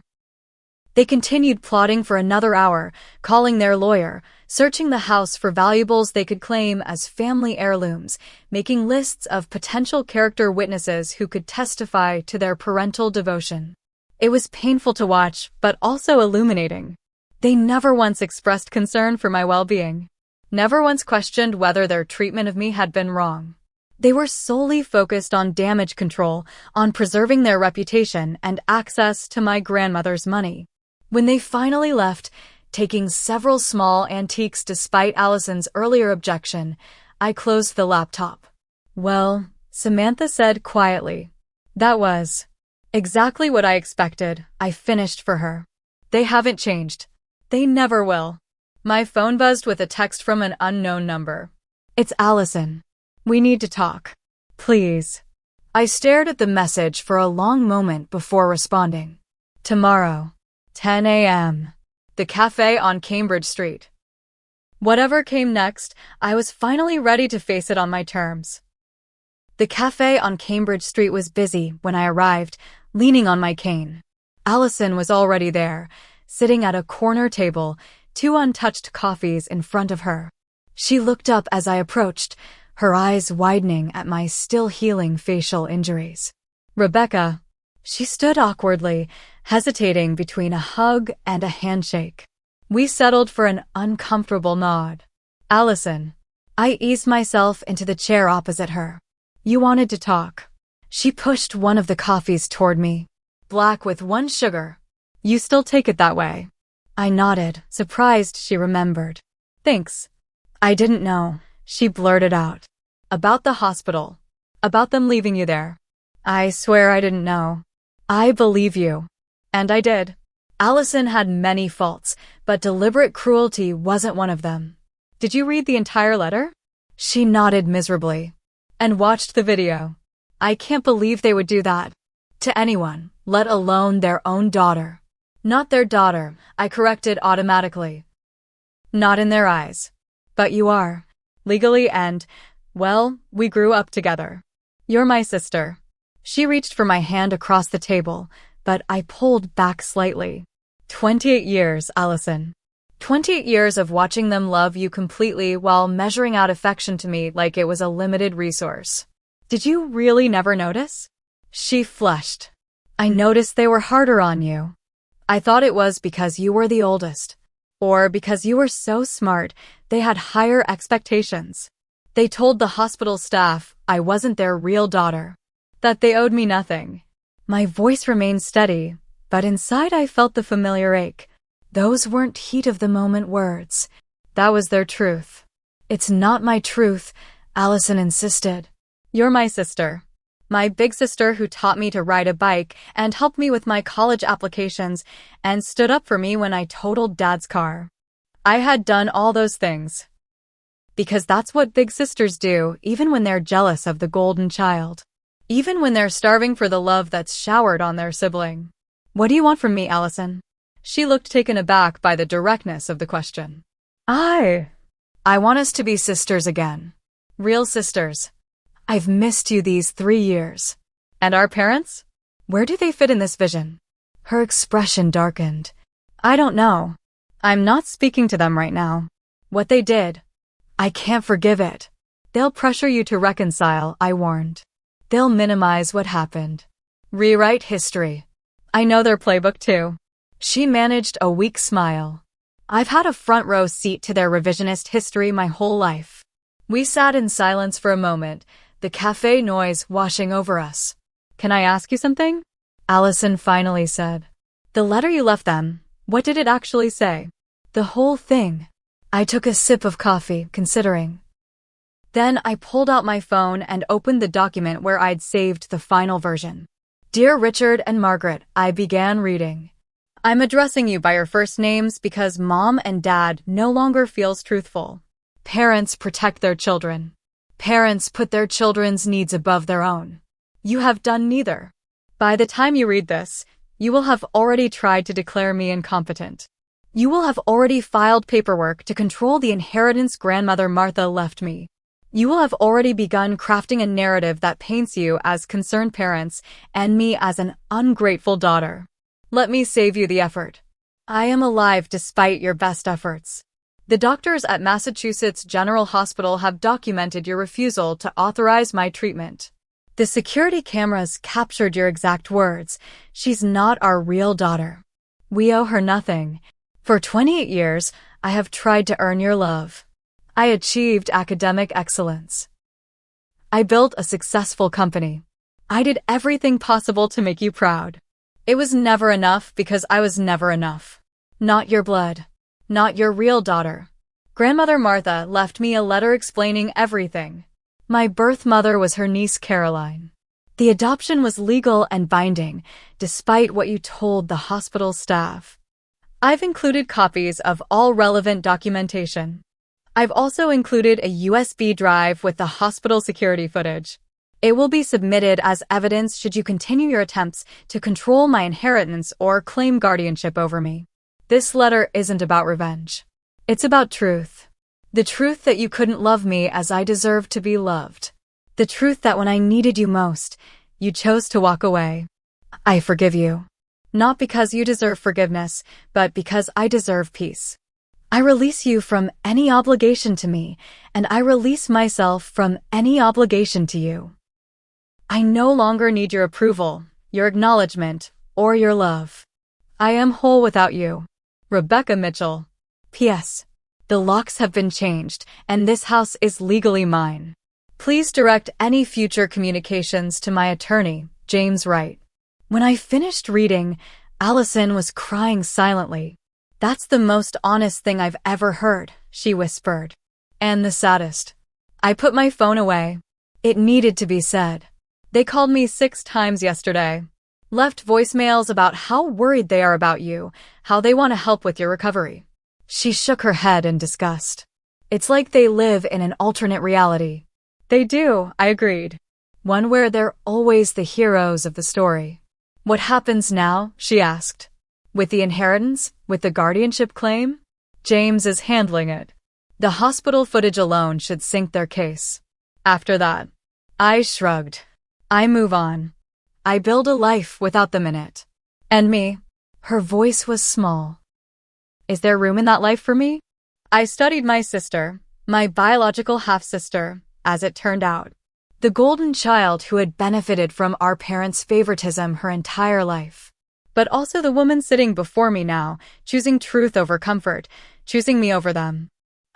They continued plotting for another hour, calling their lawyer, searching the house for valuables they could claim as family heirlooms, making lists of potential character witnesses who could testify to their parental devotion. It was painful to watch, but also illuminating. They never once expressed concern for my well-being. Never once questioned whether their treatment of me had been wrong. They were solely focused on damage control, on preserving their reputation and access to my grandmother's money. When they finally left, taking several small antiques despite Allison's earlier objection, I closed the laptop. Well, Samantha said quietly. That was exactly what I expected. I finished for her. They haven't changed. They never will. My phone buzzed with a text from an unknown number. It's Allison. We need to talk. Please. I stared at the message for a long moment before responding. Tomorrow, 10 a.m. The cafe on Cambridge Street. Whatever came next, I was finally ready to face it on my terms. The cafe on Cambridge Street was busy when I arrived, leaning on my cane. Allison was already there, sitting at a corner table, 2 untouched coffees in front of her. She looked up as I approached, her eyes widening at my still-healing facial injuries. Rebecca. She stood awkwardly, hesitating between a hug and a handshake. We settled for an uncomfortable nod. Allison. I eased myself into the chair opposite her. You wanted to talk. She pushed one of the coffees toward me. Black with 1 sugar. You still take it that way? I nodded, surprised she remembered. Thanks. I didn't know, she blurted out. About the hospital. About them leaving you there. I swear I didn't know. I believe you. And I did. Allison had many faults, but deliberate cruelty wasn't one of them. Did you read the entire letter? She nodded miserably and watched the video. I can't believe they would do that to anyone, let alone their own daughter. Not their daughter, I corrected automatically. Not in their eyes. But you are. Legally and, well, we grew up together. You're my sister. She reached for my hand across the table, but I pulled back slightly. 28 years, Allison. 28 years of watching them love you completely while measuring out affection to me like it was a limited resource. Did you really never notice? She flushed. I noticed they were harder on you. I thought it was because you were the oldest. Or because you were so smart, they had higher expectations. They told the hospital staff I wasn't their real daughter. That they owed me nothing. My voice remained steady, but inside I felt the familiar ache. Those weren't heat-of-the-moment words. That was their truth. It's not my truth, Allison insisted. You're my sister. My big sister who taught me to ride a bike and helped me with my college applications and stood up for me when I totaled Dad's car. I had done all those things. Because that's what big sisters do, even when they're jealous of the golden child. Even when they're starving for the love that's showered on their sibling. What do you want from me, Allison? She looked taken aback by the directness of the question. I want us to be sisters again. Real sisters. I've missed you these 3 years. And our parents? Where do they fit in this vision? Her expression darkened. I don't know. I'm not speaking to them right now. What they did, I can't forgive it. They'll pressure you to reconcile, I warned. They'll minimize what happened. Rewrite history. I know their playbook too. She managed a weak smile. I've had a front row seat to their revisionist history my whole life. We sat in silence for a moment, the cafe noise washing over us. Can I ask you something? Allison finally said. The letter you left them, what did it actually say? The whole thing. I took a sip of coffee, considering. Then I pulled out my phone and opened the document where I'd saved the final version. Dear Richard and Margaret, I began reading. I'm addressing you by your first names because Mom and Dad no longer feels truthful. Parents protect their children. Parents put their children's needs above their own. You have done neither. By the time you read this, you will have already tried to declare me incompetent. You will have already filed paperwork to control the inheritance grandmother Martha left me. You will have already begun crafting a narrative that paints you as concerned parents and me as an ungrateful daughter. Let me save you the effort. I am alive despite your best efforts. The doctors at Massachusetts General Hospital have documented your refusal to authorize my treatment. The security cameras captured your exact words. She's not our real daughter. We owe her nothing. For 28 years, I have tried to earn your love. I achieved academic excellence. I built a successful company. I did everything possible to make you proud. It was never enough because I was never enough. Not your blood. Not your real daughter. Grandmother Martha left me a letter explaining everything. My birth mother was her niece Caroline. The adoption was legal and binding, despite what you told the hospital staff. I've included copies of all relevant documentation. I've also included a USB drive with the hospital security footage. It will be submitted as evidence should you continue your attempts to control my inheritance or claim guardianship over me. This letter isn't about revenge. It's about truth. The truth that you couldn't love me as I deserved to be loved. The truth that when I needed you most, you chose to walk away. I forgive you. Not because you deserve forgiveness, but because I deserve peace. I release you from any obligation to me, and I release myself from any obligation to you. I no longer need your approval, your acknowledgement, or your love. I am whole without you. Rebecca Mitchell. P.S. The locks have been changed, and this house is legally mine. Please direct any future communications to my attorney, James Wright. When I finished reading, Allison was crying silently. That's the most honest thing I've ever heard, she whispered. And the saddest. I put my phone away. It needed to be said. They called me 6 times yesterday. Left voicemails about how worried they are about you, how they want to help with your recovery. She shook her head in disgust. It's like they live in an alternate reality. They do, I agreed. One where they're always the heroes of the story. What happens now? She asked. With the inheritance? With the guardianship claim? James is handling it. The hospital footage alone should sink their case. After that, I shrugged. I move on. I build a life without them in it. And me? Her voice was small. Is there room in that life for me? I studied my sister, my biological half-sister, as it turned out. The golden child who had benefited from our parents' favoritism her entire life. But also the woman sitting before me now, choosing truth over comfort, choosing me over them.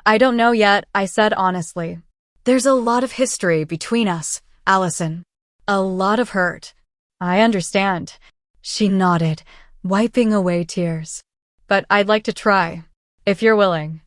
I don't know yet, I said honestly. There's a lot of history between us, Allison. A lot of hurt. I understand. She nodded, wiping away tears. But I'd like to try, if you're willing.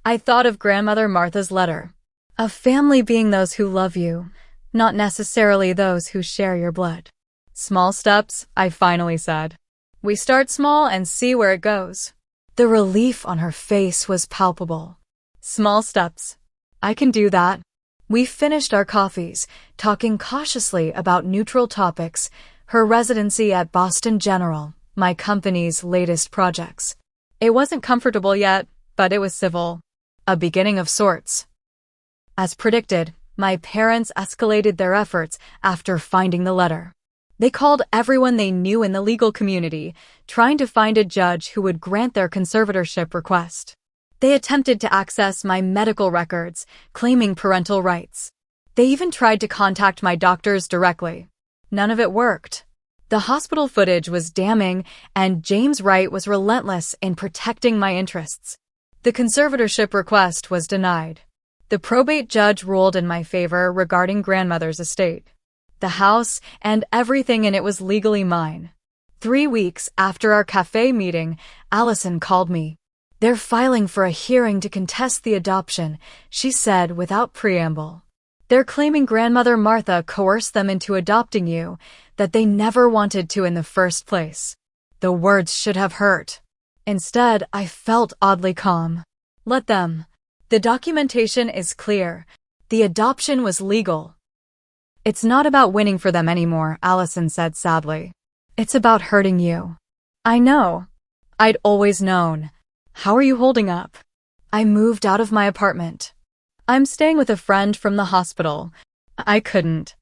I thought of Grandmother Martha's letter. A family being those who love you, not necessarily those who share your blood. Small steps, I finally said. We start small and see where it goes. The relief on her face was palpable. Small steps. I can do that. We finished our coffees, talking cautiously about neutral topics, her residency at Boston General, my company's latest projects. It wasn't comfortable yet, but it was civil. A beginning of sorts. As predicted, my parents escalated their efforts after finding the letter. They called everyone they knew in the legal community, trying to find a judge who would grant their conservatorship request. They attempted to access my medical records, claiming parental rights. They even tried to contact my doctors directly. None of it worked. The hospital footage was damning, and James Wright was relentless in protecting my interests. The conservatorship request was denied. The probate judge ruled in my favor regarding grandmother's estate. The house and everything in it was legally mine. 3 weeks after our cafe meeting, Allison called me. They're filing for a hearing to contest the adoption, she said without preamble. They're claiming Grandmother Martha coerced them into adopting you, that they never wanted to in the first place. The words should have hurt. Instead, I felt oddly calm. Let them. The documentation is clear. The adoption was legal. It's not about winning for them anymore, Allison said sadly. It's about hurting you. I know. I'd always known. How are you holding up? I moved out of my apartment. I'm staying with a friend from the hospital. I couldn't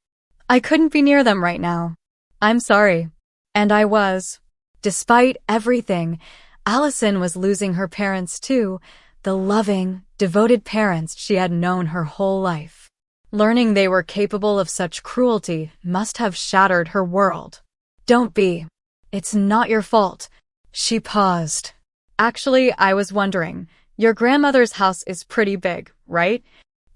be near them right now. I'm sorry. And I was. Despite everything, Allison was losing her parents too, the loving, devoted parents she had known her whole life. Learning they were capable of such cruelty must have shattered her world. Don't be. It's not your fault. She paused. Actually, I was wondering, your grandmother's house is pretty big, right?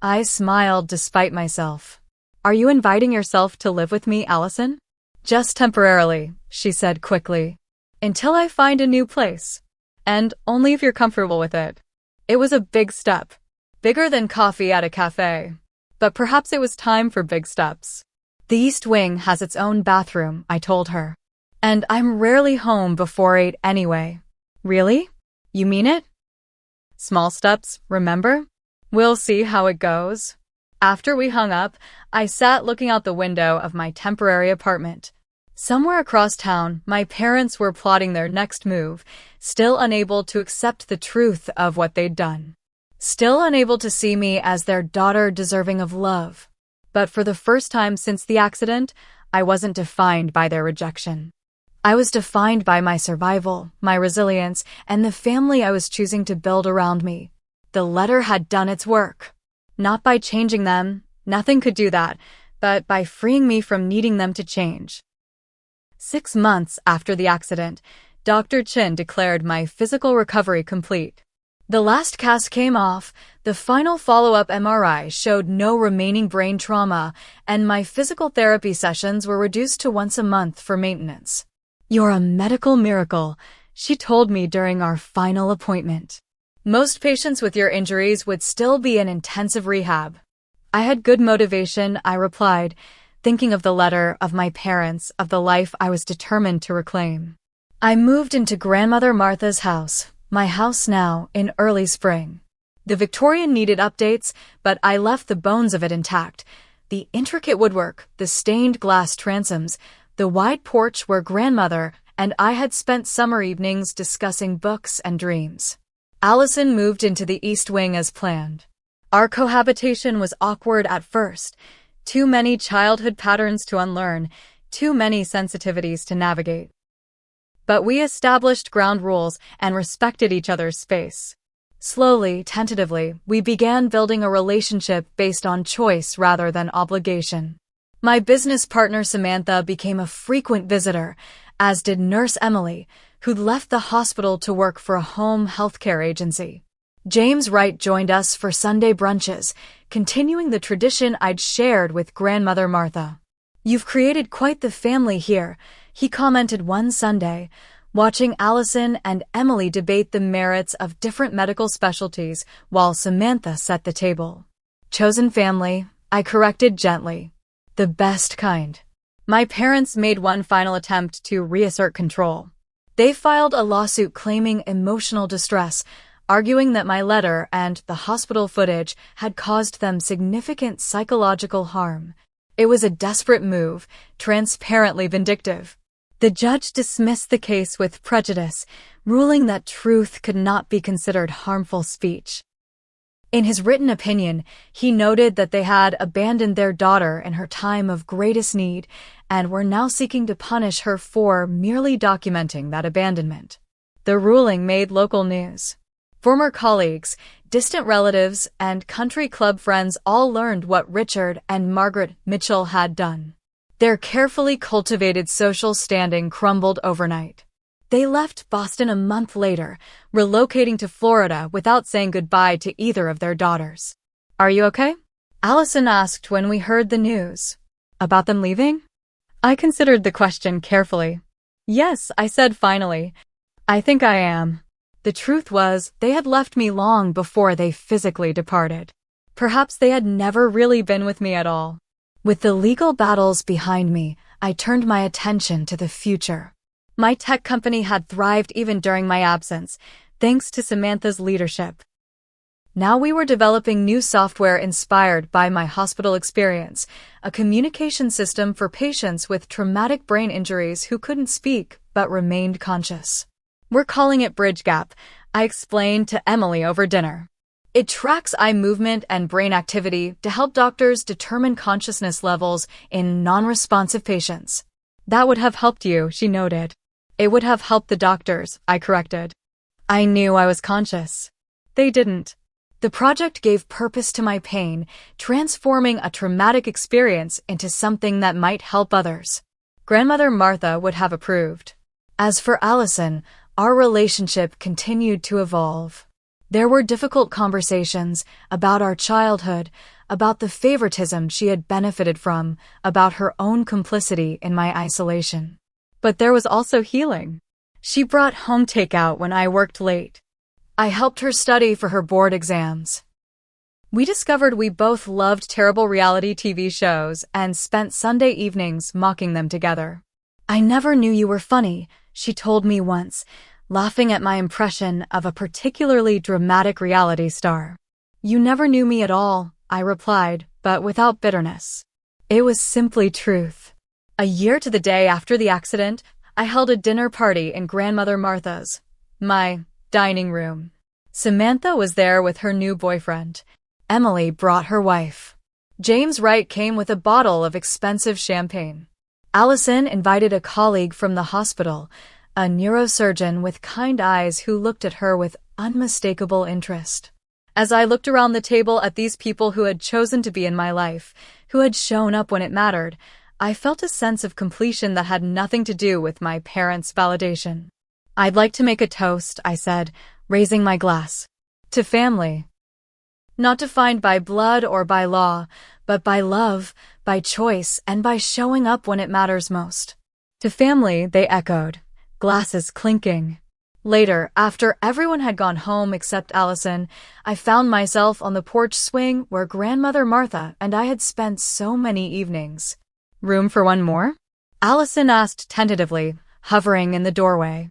I smiled despite myself. Are you inviting yourself to live with me, Allison? Just temporarily, she said quickly. Until I find a new place. And only if you're comfortable with it. It was a big step. Bigger than coffee at a cafe. But perhaps it was time for big steps. The East Wing has its own bathroom, I told her. And I'm rarely home before 8 anyway. Really? You mean it? Small steps, remember? We'll see how it goes. After we hung up, I sat looking out the window of my temporary apartment. Somewhere across town, my parents were plotting their next move, still unable to accept the truth of what they'd done. Still unable to see me as their daughter deserving of love. But for the first time since the accident, I wasn't defined by their rejection. I was defined by my survival, my resilience, and the family I was choosing to build around me. The letter had done its work. Not by changing them, nothing could do that, but by freeing me from needing them to change. 6 months after the accident, Dr. Chin declared my physical recovery complete. The last cast came off, the final follow-up MRI showed no remaining brain trauma, and my physical therapy sessions were reduced to once a month for maintenance. You're a medical miracle, she told me during our final appointment. Most patients with your injuries would still be in intensive rehab. I had good motivation, I replied, thinking of the letter, of my parents, of the life I was determined to reclaim. I moved into Grandmother Martha's house, my house now, in early spring. The Victorian needed updates, but I left the bones of it intact. The intricate woodwork, the stained glass transoms, the wide porch where grandmother and I had spent summer evenings discussing books and dreams. Allison moved into the East Wing as planned. Our cohabitation was awkward at first. Too many childhood patterns to unlearn, too many sensitivities to navigate. But we established ground rules and respected each other's space. Slowly, tentatively, we began building a relationship based on choice rather than obligation. My business partner Samantha became a frequent visitor, as did Nurse Emily, who'd left the hospital to work for a home healthcare agency. James Wright joined us for Sunday brunches, continuing the tradition I'd shared with grandmother Martha. "You've created quite the family here," he commented one Sunday, watching Allison and Emily debate the merits of different medical specialties while Samantha set the table. "Chosen family," I corrected gently. "The best kind." My parents made one final attempt to reassert control. They filed a lawsuit claiming emotional distress, arguing that my letter and the hospital footage had caused them significant psychological harm. It was a desperate move, transparently vindictive. The judge dismissed the case with prejudice, ruling that truth could not be considered harmful speech. In his written opinion, he noted that they had abandoned their daughter in her time of greatest need and were now seeking to punish her for merely documenting that abandonment. The ruling made local news. Former colleagues, distant relatives, and country club friends all learned what Richard and Margaret Mitchell had done. Their carefully cultivated social standing crumbled overnight. They left Boston a month later, relocating to Florida without saying goodbye to either of their daughters. "Are you okay?" Allison asked when we heard the news. "About them leaving?" I considered the question carefully. "Yes," I said finally. "I think I am." The truth was, they had left me long before they physically departed. Perhaps they had never really been with me at all. With the legal battles behind me, I turned my attention to the future. My tech company had thrived even during my absence, thanks to Samantha's leadership. Now we were developing new software inspired by my hospital experience, a communication system for patients with traumatic brain injuries who couldn't speak but remained conscious. "We're calling it Bridge Gap," I explained to Emily over dinner. "It tracks eye movement and brain activity to help doctors determine consciousness levels in non-responsive patients." "That would have helped you," she noted. "It would have helped the doctors," I corrected. I knew I was conscious. They didn't. The project gave purpose to my pain, transforming a traumatic experience into something that might help others. Grandmother Martha would have approved. As for Allison, our relationship continued to evolve. There were difficult conversations about our childhood, about the favoritism she had benefited from, about her own complicity in my isolation. But there was also healing. She brought home takeout when I worked late. I helped her study for her board exams. We discovered we both loved terrible reality TV shows and spent Sunday evenings mocking them together. "I never knew you were funny," she told me once, laughing at my impression of a particularly dramatic reality star. "You never knew me at all," I replied, but without bitterness. It was simply truth. A year to the day after the accident, I held a dinner party in Grandmother Martha's, my dining room. Samantha was there with her new boyfriend. Emily brought her wife. James Wright came with a bottle of expensive champagne. Allison invited a colleague from the hospital, a neurosurgeon with kind eyes who looked at her with unmistakable interest. As I looked around the table at these people who had chosen to be in my life, who had shown up when it mattered, I felt a sense of completion that had nothing to do with my parents' validation. "I'd like to make a toast," I said, raising my glass. "To family. Not defined by blood or by law, but by love, by choice, and by showing up when it matters most." "To family," they echoed, glasses clinking. Later, after everyone had gone home except Allison, I found myself on the porch swing where Grandmother Martha and I had spent so many evenings. "Room for one more?" Allison asked tentatively, hovering in the doorway.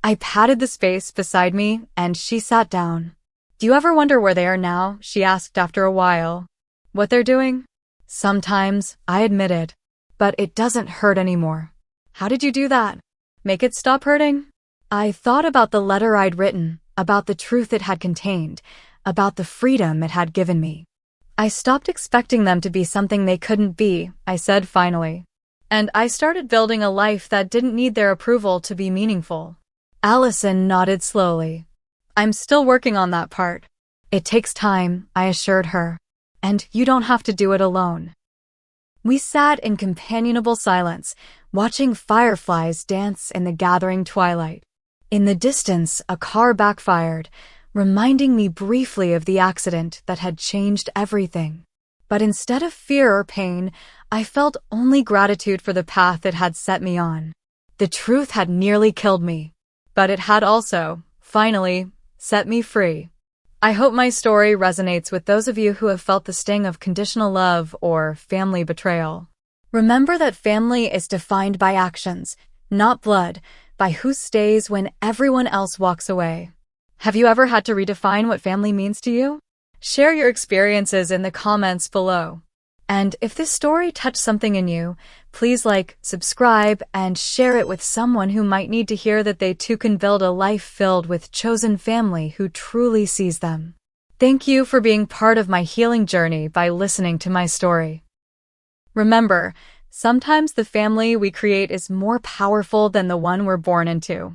I patted the space beside me, and she sat down. Do you ever wonder where they are now? She asked after a while. What they're doing? Sometimes, I admitted. But it doesn't hurt anymore. How did you do that? Make it stop hurting? I thought about the letter I'd written, about the truth it had contained, about the freedom it had given me. I stopped expecting them to be something they couldn't be, I said finally. And I started building a life that didn't need their approval to be meaningful. Allison nodded slowly. I'm still working on that part. It takes time, I assured her. And you don't have to do it alone. We sat in companionable silence, watching fireflies dance in the gathering twilight. In the distance, a car backfired, reminding me briefly of the accident that had changed everything. But instead of fear or pain, I felt only gratitude for the path it had set me on. The truth had nearly killed me, but it had also, finally, set me free. I hope my story resonates with those of you who have felt the sting of conditional love or family betrayal. Remember that family is defined by actions, not blood, by who stays when everyone else walks away. Have you ever had to redefine what family means to you? Share your experiences in the comments below. And if this story touched something in you, please like, subscribe, and share it with someone who might need to hear that they too can build a life filled with chosen family who truly sees them. Thank you for being part of my healing journey by listening to my story. Remember, sometimes the family we create is more powerful than the one we're born into.